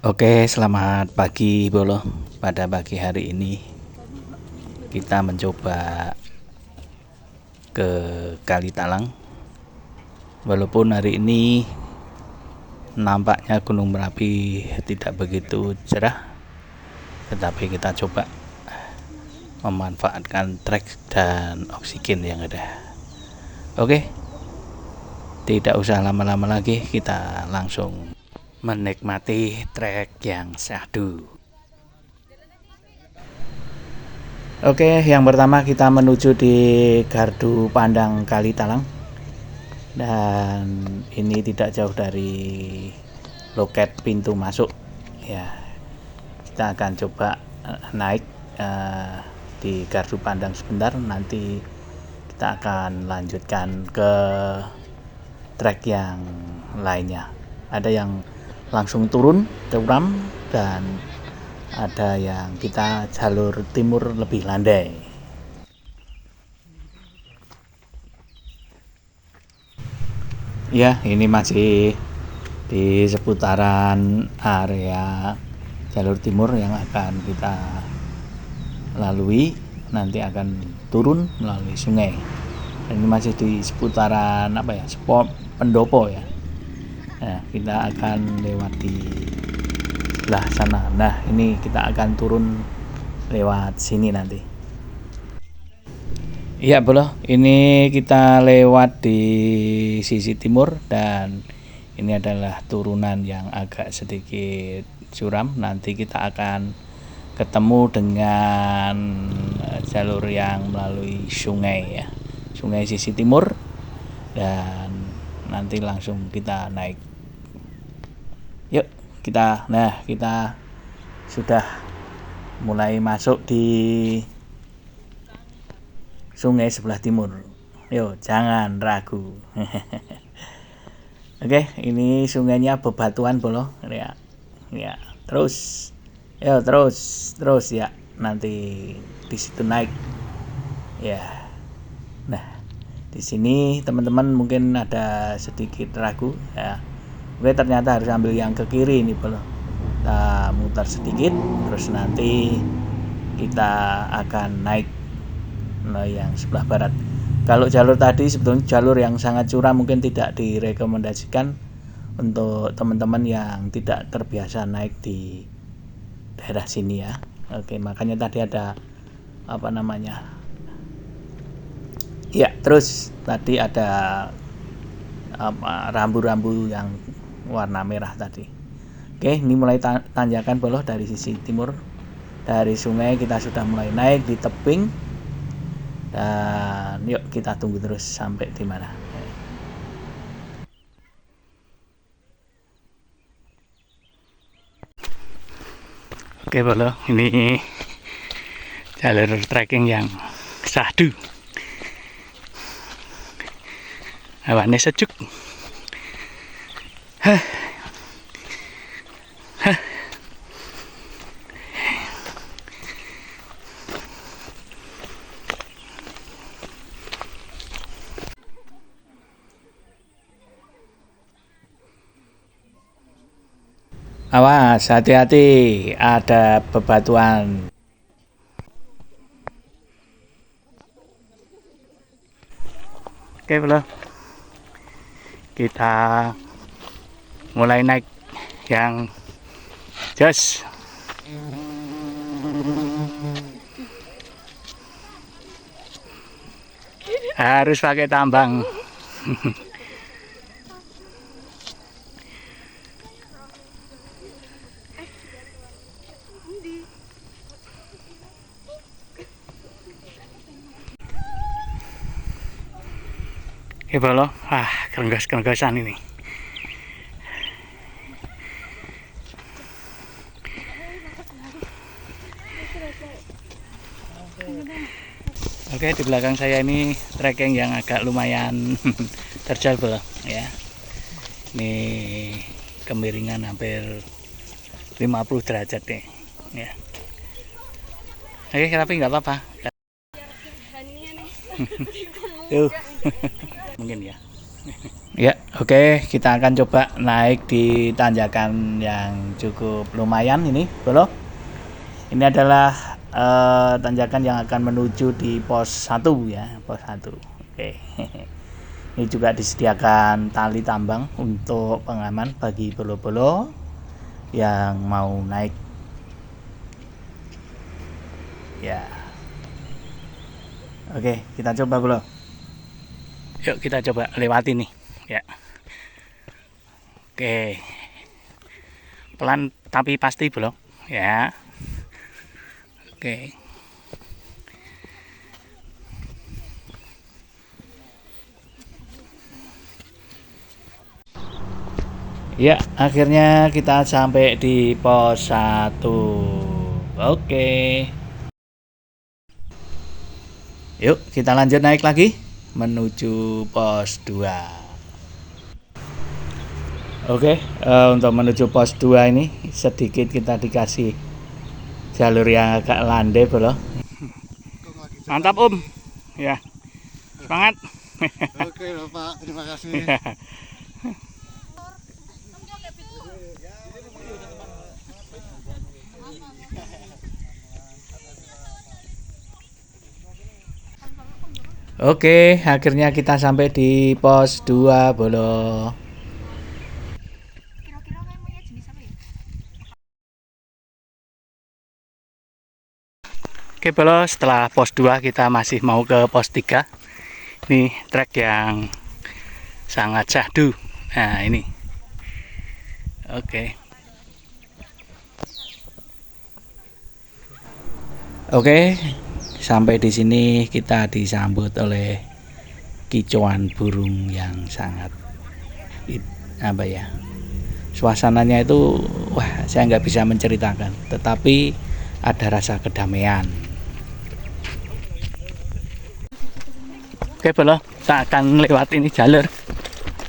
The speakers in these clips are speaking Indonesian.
Oke, selamat pagi Bolo. Pada pagi hari ini kita mencoba ke Kali Talang. Walaupun hari ini nampaknya Gunung Merapi tidak begitu cerah, tetapi kita coba memanfaatkan trek dan oksigen yang ada. Oke, tidak usah lama-lama lagi, kita langsung menikmati trek yang syahdu. Oke, yang pertama kita menuju di Gardu Pandang Kali Talang. Dan ini tidak jauh dari loket pintu masuk. Ya, kita akan coba naik di Gardu Pandang sebentar, nanti kita akan lanjutkan ke trek yang lainnya. Ada yang langsung turun curam dan ada yang kita jalur timur lebih landai. Ya, ini masih di seputaran area jalur timur yang akan kita lalui. Nanti akan turun melalui sungai. Dan ini masih di seputaran spot pendopo ya. Nah, kita akan lewat di sebelah sana. Nah, ini kita akan turun lewat sini nanti. Iya Bro, ini kita lewat di sisi timur dan ini adalah turunan yang agak sedikit curam. Nanti kita akan ketemu dengan jalur yang melalui sungai ya, sungai sisi timur, dan nanti langsung kita naik. Yuk kita sudah mulai masuk di sungai sebelah timur. Yuk, jangan ragu. Oke, ini sungainya bebatuan Bolo. Ya. Ya, terus. Yo, terus ya. Nanti di situ naik. Ya. Nah, di sini teman-teman mungkin ada sedikit ragu ya. Oke, ternyata harus ambil yang ke kiri ini Bolo. Kita mutar sedikit, terus nanti kita akan naik yang sebelah barat. Kalau jalur tadi sebetulnya jalur yang sangat curam, mungkin tidak direkomendasikan untuk teman-teman yang tidak terbiasa naik di daerah sini ya. Oke, makanya tadi ada ya, terus tadi ada rambu-rambu yang warna merah tadi. Oke, ini mulai tanjakan Bolo dari sisi timur. Dari sungai kita sudah mulai naik di tebing. Dan yuk kita tunggu terus sampai di mana. Oke Bolo, ini jalur trekking yang syahdu. Hawannya sejuk. Awas, hati-hati, ada bebatuan. Oke Bro, kita mulai naik yang jos. Harus pakai tambang. Ya Bolo, kerenggas-kerenggasan ini. Oke, di belakang saya ini trekking yang agak lumayan terjal Bolo ya. Ini kemiringan hampir 50 derajat nih ya. Oke, tapi nggak apa-apa. Tuh. Mungkin ya. Ya, oke, kita akan coba naik di tanjakan yang cukup lumayan ini, Bolo. Ini adalah tanjakan yang akan menuju di pos 1 ya, pos 1. Oke. Ini juga disediakan tali tambang untuk pengaman bagi bolo-bolo yang mau naik. Ya. Oke, kita coba, Bolo. Yuk kita coba lewati nih. Ya. Oke. Pelan tapi pasti, Bolo. Ya. Oke. Ya, akhirnya kita sampai di pos 1. Oke. Yuk, kita lanjut naik lagi menuju pos 2. Oke, untuk menuju pos 2 ini sedikit kita dikasih jalur yang agak landai, Bro. Mantap, Om. Ya. Semangat. Oke, Bapak. Terima kasih. Oke, akhirnya kita sampai di pos 2, Bolo. Kira-kira namanya jenis apa ya? Oke, Bolo, setelah pos 2 kita masih mau ke pos 3. Ini trek yang sangat syahdu. Nah, ini. Oke. Oke, sampai di sini kita disambut oleh kicauan burung yang sangat apa ya? Suasananya itu wah, saya nggak bisa menceritakan, tetapi ada rasa kedamaian. Oke, Bolo, kita akan lewat ini jalur.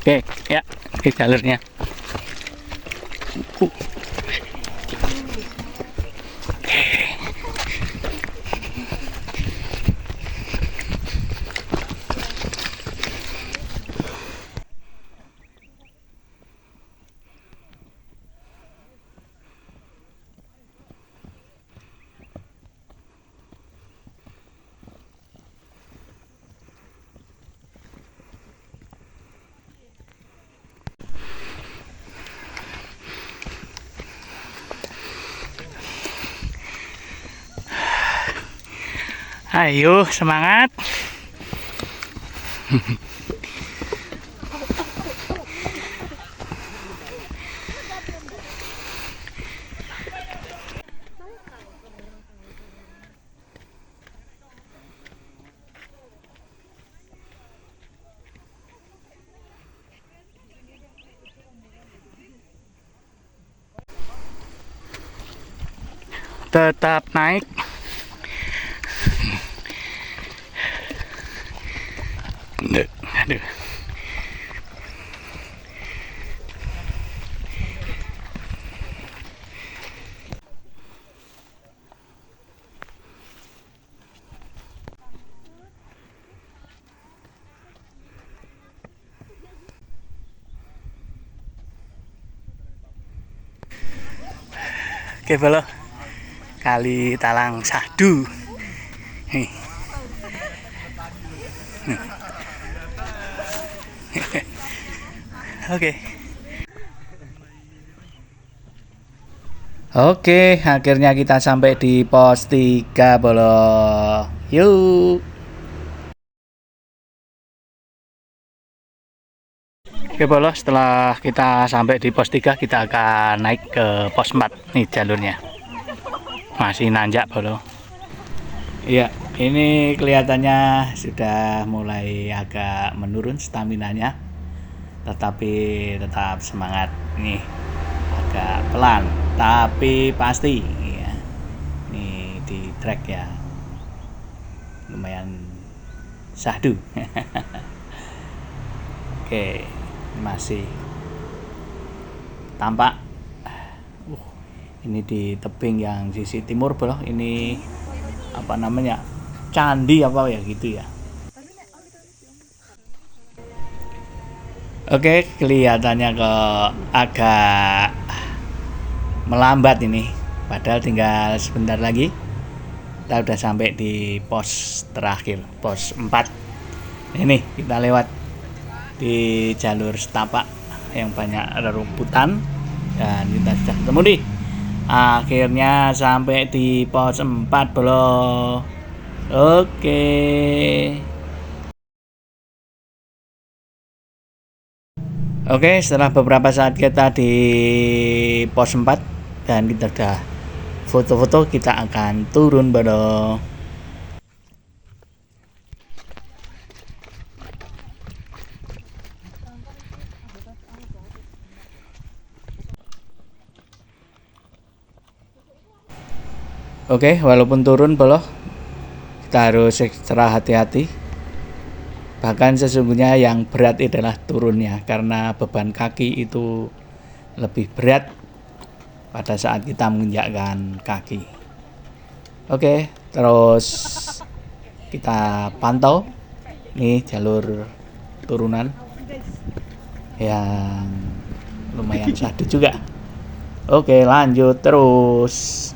Oke, ya, ini jalurnya. Ayo, semangat. Tetap naik. Aduh. Oke, Bolo. Kali Talang Syahdu. Nih. Oke. Oke, akhirnya kita sampai di pos 3, Bolo. Yuk. Oke, Bolo, setelah kita sampai di pos 3, kita akan naik ke pos 4. Nih jalurnya. Masih nanjak, Bolo. Iya, ini kelihatannya sudah mulai agak menurun staminanya. Tetapi tetap semangat. Nih, agak pelan, tapi pasti ya. Ini di track ya. Lumayan syahdu. Oke, masih tampak ini di tebing yang sisi timur, Bro. Ini apa namanya, candi apa ya gitu ya. Oke, kelihatannya kok agak melambat ini. Padahal tinggal sebentar lagi. Kita udah sampai di pos terakhir, pos 4. Ini kita lewat di jalur setapak yang banyak rerumputan dan kita sudah ketemu nih. Akhirnya sampai di pos 4 bro. Oke. Oke, setelah beberapa saat kita di pos 4 dan kita udah foto-foto, kita akan turun bro. Oke, walaupun turun bro, kita harus ekstra hati-hati. Bahkan sesungguhnya yang berat adalah turunnya, karena beban kaki itu lebih berat pada saat kita menginjakkan kaki. Oke, terus kita pantau nih jalur turunan yang lumayan syahdu juga. Oke, lanjut terus.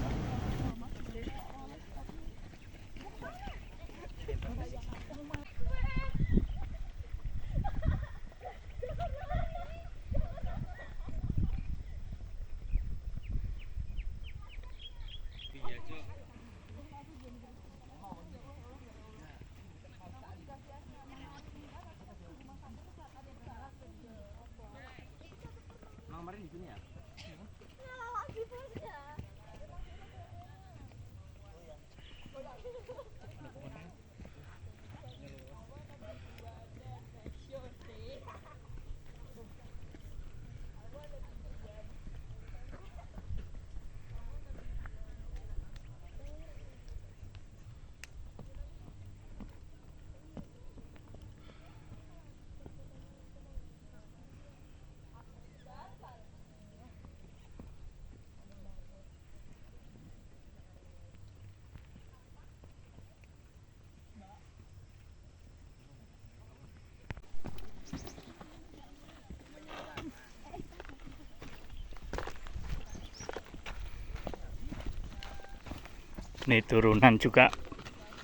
Nih turunan juga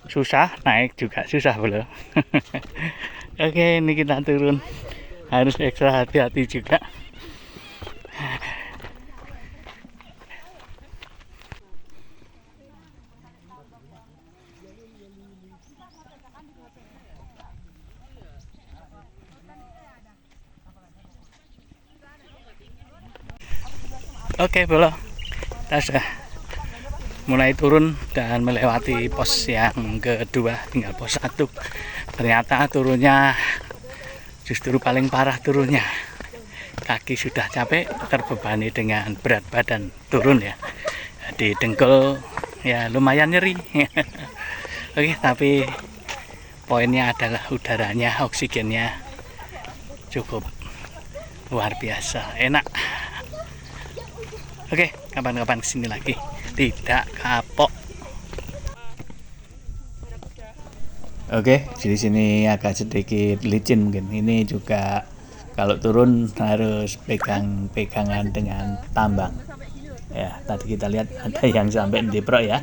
susah, naik juga susah bro. Oke, ini kita turun, harus ekstra hati-hati juga. Oke bro, kita sudah mulai turun dan melewati pos yang kedua, tinggal pos 1. Ternyata turunnya justru paling parah turunnya. Kaki sudah capek, terbebani dengan berat badan turun ya. Di dengkul ya lumayan nyeri. Oke, tapi poinnya adalah udaranya, oksigennya cukup luar biasa, enak. Oke, kapan-kapan kesini lagi, tidak kapok. Oke, di sini agak sedikit licin mungkin. Ini juga kalau turun harus pegang-pegangan dengan tambang. Ya, tadi kita lihat ada yang sampai ndebrok ya.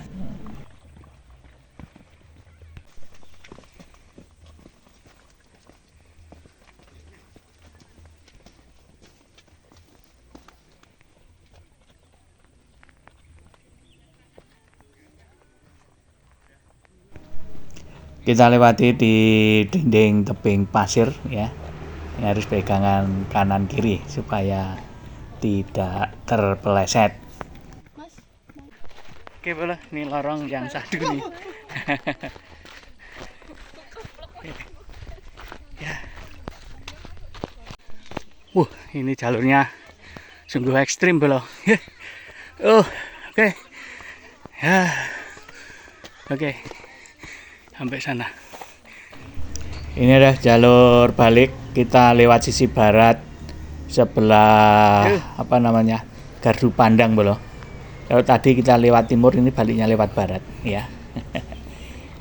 Kita lewati di dinding tebing pasir ya. Ini harus pegangan kanan kiri supaya tidak terpeleset. Oke boleh, ini lorong yang syahdu nih. Ya. Ini jalurnya sungguh ekstrim bro. Oke. Ya. Oke. Sampai sana. Ini adalah jalur balik, kita lewat sisi barat sebelah apa namanya, Gardu Pandang bro. Kalau tadi kita lewat timur, ini baliknya lewat barat ya.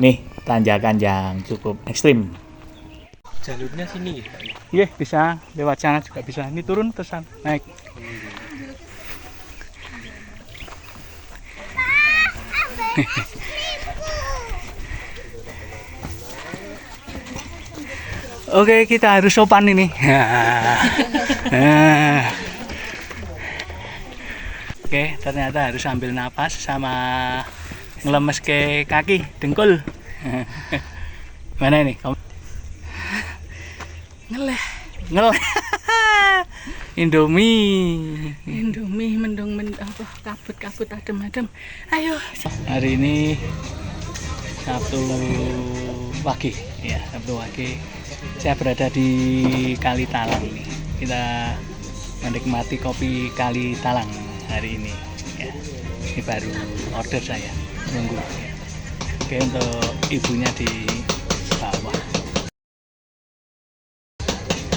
Nih tanjakan yang cukup ekstrim. jalurnya sini ya Pak? Iya, bisa lewat sana juga bisa. Ini turun terus naik. Oke, kita harus sopan ini. Oke, ternyata harus ambil napas sama ngelemes ke kaki, dengkul. Mana ini? Ngeleh. Indomie mendung apa kabut adem. Ayo. Hari ini Sabtu Wage, ya Sabtu Wage. Saya berada di Kali Talang nih. Kita menikmati kopi Kali Talang hari ini. Ya. Ini baru order saya, nunggu. Ya. Oke, untuk ibunya di bawah.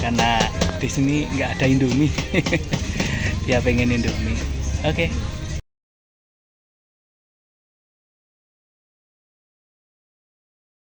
Karena di sini nggak ada Indomie. Dia pengen Indomie. Oke.